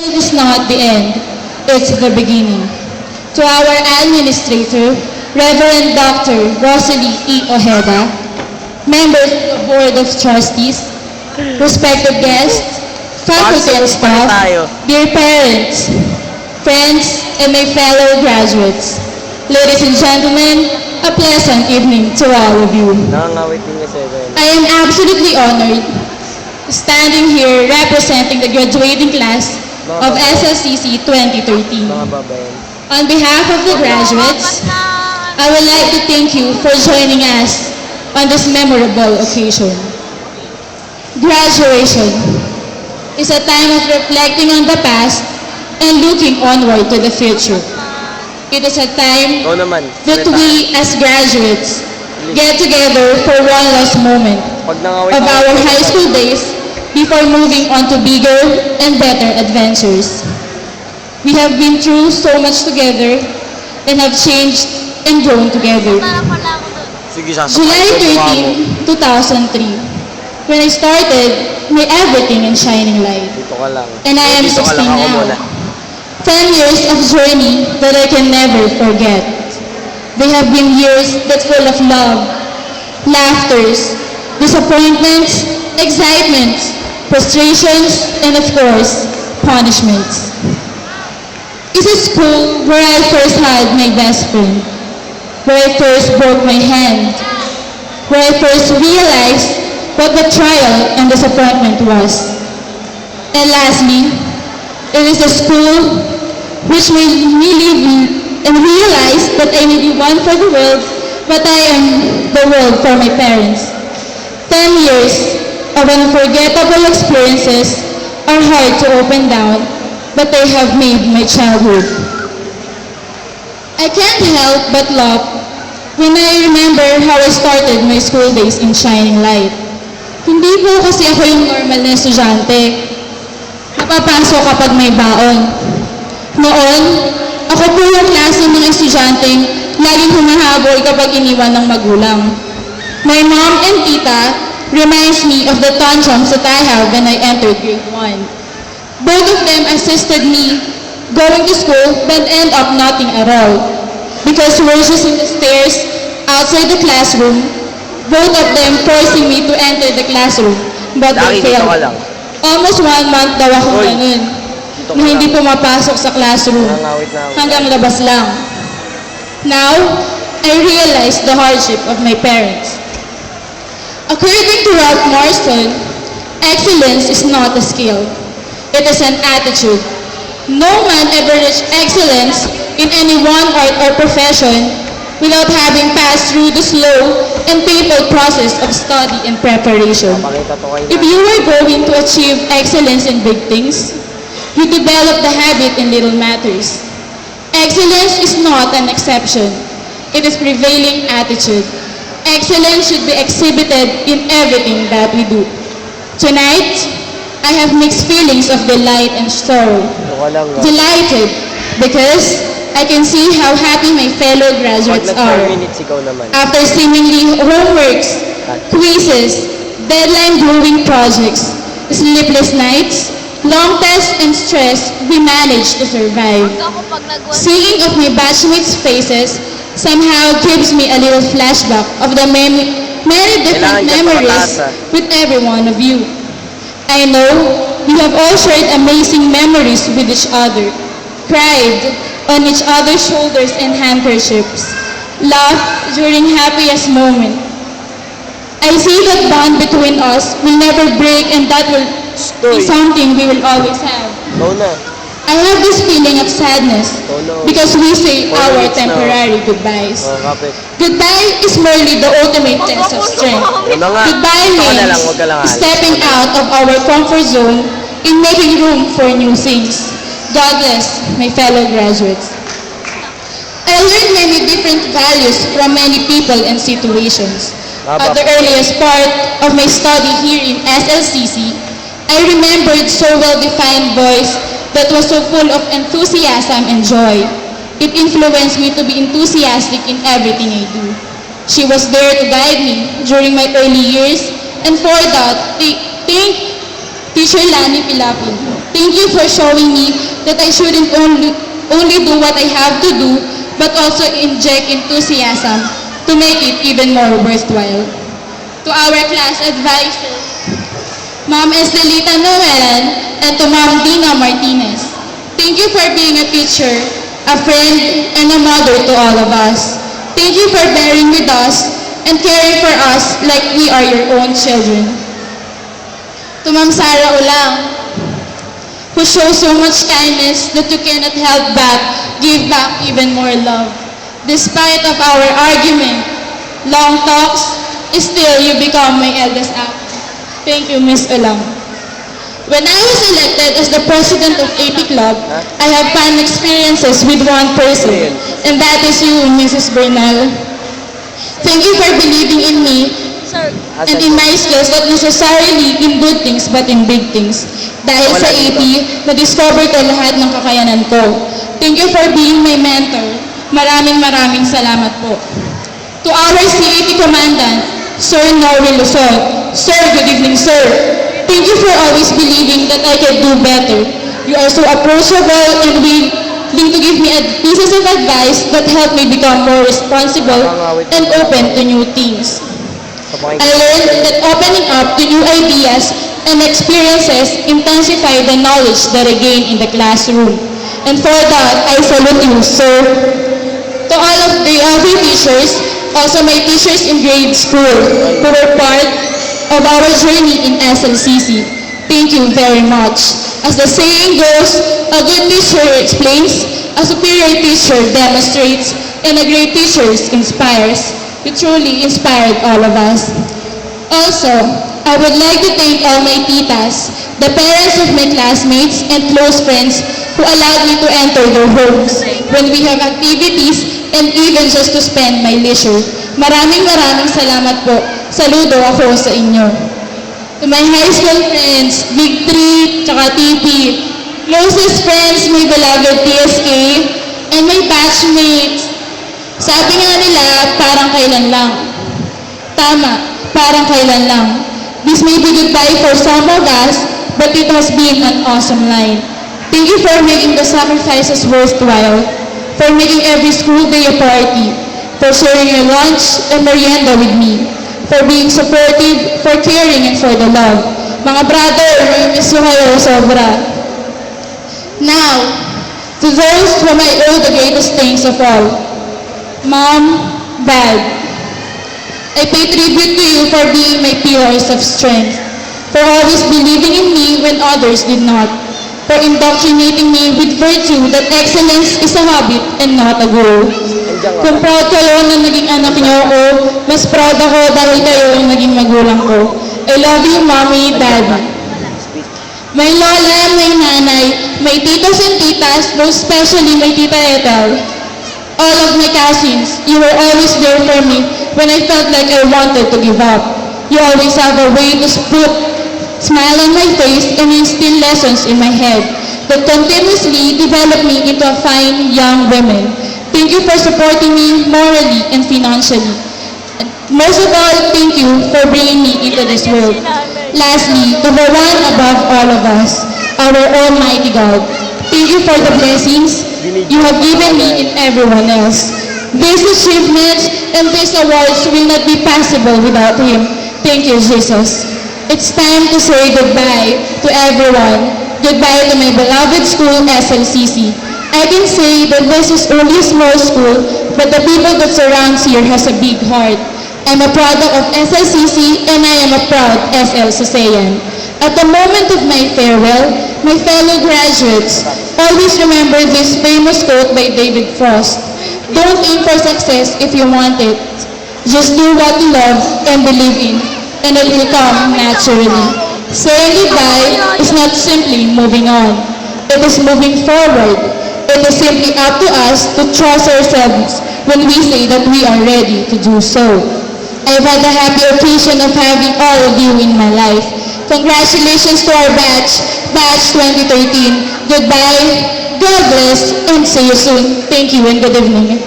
It is not the end, it's the beginning. To our administrator, Reverend Dr. Rosalie E. Ojeda, members of the Board of Trustees, respected guests, faculty and staff, dear parents, friends, and my fellow graduates. Ladies and gentlemen, a pleasant evening to all of you. I am absolutely honored standing here representing the graduating class of SLCC 2013. On behalf of the graduates, I would like to thank you for joining us on this memorable occasion. Graduation is a time of reflecting on the past and looking onward to the future. It is a time that we as graduates get together for one last moment of our high school days before moving on to bigger and better adventures. We have been through so much together and have changed and grown together. July 13, 2003, when I started my everything in Shining Light. And I am 16 now. 10 years of journey that I can never forget. They have been years that full of love, laughters, disappointments, excitements, frustrations, and of course, punishments. It's a school where I first had my best friend, where I first broke my hand, where I first realized what the trial and disappointment was. And lastly, it is a school which made me live and realize that I may be one for the world, but I am the world for my parents. 10 years of unforgettable experiences are hard to open down, but they have made my childhood. I can't help but laugh when I remember how I started my school days in Shining Light. Hindi po kasi ako yung normal na estudyante. Napapasok kapag may baon. Noon, ako po yung klase ng estudyanteng laging humahabol kapag iniwan ng magulang. My mom and tita reminds me of the tantrums that I have when I entered grade 1. Both of them assisted me going to school but end up nothing at all. Because we're just in the stairs outside the classroom, both of them forcing me to enter the classroom, but they failed. Almost 1 month daw ako ganun, na hindi pumapasok sa classroom, hanggang labas lang. Now, I realize the hardship of my parents. According to Ralph Marston, excellence is not a skill. It is an attitude. No man ever reached excellence in any one art or profession without having passed through the slow and painful process of study and preparation. If you were going to achieve excellence in big things, you develop the habit in little matters. Excellence is not an exception. It is prevailing attitude. Excellence should be exhibited in everything that we do. Tonight, I have mixed feelings of delight and sorrow. Delighted because I can see how happy my fellow graduates are. After seemingly homeworks, quizzes, deadline-growing projects, sleepless nights, long tests and stress, we managed to survive. Seeing of my batchmates' faces somehow gives me a little flashback of the many different memories with every one of you. I know you have all shared amazing memories with each other, cried on each other's shoulders and handkerchiefs, laughed during happiest moment. I see that bond between us will never break, and that will be something we will always have. I have this feeling of sadness because we say our temporary goodbyes. Goodbye is merely the ultimate test of strength. Goodbye means stepping out of our comfort zone and making room for new things. God bless my fellow graduates. I learned many different values from many people and situations. At the earliest part of my study here in SLCC, I remembered so well-defined voice that was so full of enthusiasm and joy. It influenced me to be enthusiastic in everything I do. She was there to guide me during my early years, and for that, I thank Teacher Lani Pilapin. Thank you for showing me that I shouldn't only do what I have to do, but also inject enthusiasm to make it even more worthwhile. To our class advisors, Ma'am Estelita Noelan, and to Ma'am Dina Martinez, thank you for being a teacher, a friend, and a mother to all of us. Thank you for bearing with us and caring for us like we are your own children. To Ma'am Sara Ulang, who shows so much kindness that you cannot help but give back even more love. Despite of our argument, long talks, still you become my eldest apple. Thank you, Miss Ulang. When I was elected as the president of AP Club, I have fun experiences with one person, and that is you, Mrs. Bernal. Thank you for believing in me and in my skills, not necessarily in good things, but in big things. Dahil sa AP, na-discover ko lahat ng kakayanan ko. Thank you for being my mentor. Maraming salamat po. To our CAP Commandant, Sir Norwin Luzon. Sir, good evening, sir. Thank you for always believing that I can do better. You are so approachable and willing to give me pieces of advice that help me become more responsible and open to new things. I learned that opening up to new ideas and experiences intensify the knowledge that I gain in the classroom. And for that, I salute you, sir. To all of the other teachers, also my teachers in grade school, who were part of our journey in SLCC, thank you very much. As the saying goes, a good teacher explains, a superior teacher demonstrates, and a great teacher inspires. You truly inspired all of us. Also, I would like to thank all my titas, the parents of my classmates and close friends who allowed me to enter their homes when we have activities and even just to spend my leisure. Maraming salamat po. Saludo ako sa inyo. To my high school friends, Big 3, tsaka TP, closest friends, my beloved TSK, and my batchmates. Sabi nga nila, parang kailan lang. Tama, parang kailan lang. This may be goodbye for some of us, but it has been an awesome line. Thank you for making the sacrifices worthwhile, for making every school day a party, for sharing your lunch and merienda with me, for being supportive, for caring, and for the love. Mga brother, may miss ko kayo sobra. Now, to those whom I owe the greatest thanks of all, Mom, Dad, I pay tribute to you for being my pillars of strength, for always believing in me when others did not, for indoctrinating me with virtue that excellence is a habit and not a goal. Kung proud kayo na naging anak niyo ako, mas proud ako dahil kayo ang naging magulang ko. I love you, Mommy, Daddy. My lola, my nanay, my titos and titas, most especially my tita Ethel, all of my cousins, you were always there for me when I felt like I wanted to give up. You always have a way to put smile on my face and instill lessons in my head that continuously develop me into a fine young woman. Thank you for supporting me morally and financially. And most of all, thank you for bringing me into this world. Lastly, to the one above all of us, our Almighty God, thank you for the blessings you have given me and everyone else. These achievements and these awards will not be possible without Him. Thank you, Jesus. It's time to say goodbye to everyone. Goodbye to my beloved school, SLCC. I can say that this is only a small school, but the people that surrounds here has a big heart. I'm a product of SLCC and I am a proud SL Sasayan. At the moment of my farewell, my fellow graduates, always remember this famous quote by David Frost. Don't aim for success if you want it. Just do what you love and believe in, and it will come naturally. Saying goodbye is not simply moving on. It is moving forward. It is simply up to us to trust ourselves when we say that we are ready to do so. I've had the happy occasion of having all of you in my life. Congratulations to our batch 2013. Goodbye, God bless, and see you soon. Thank you and good evening.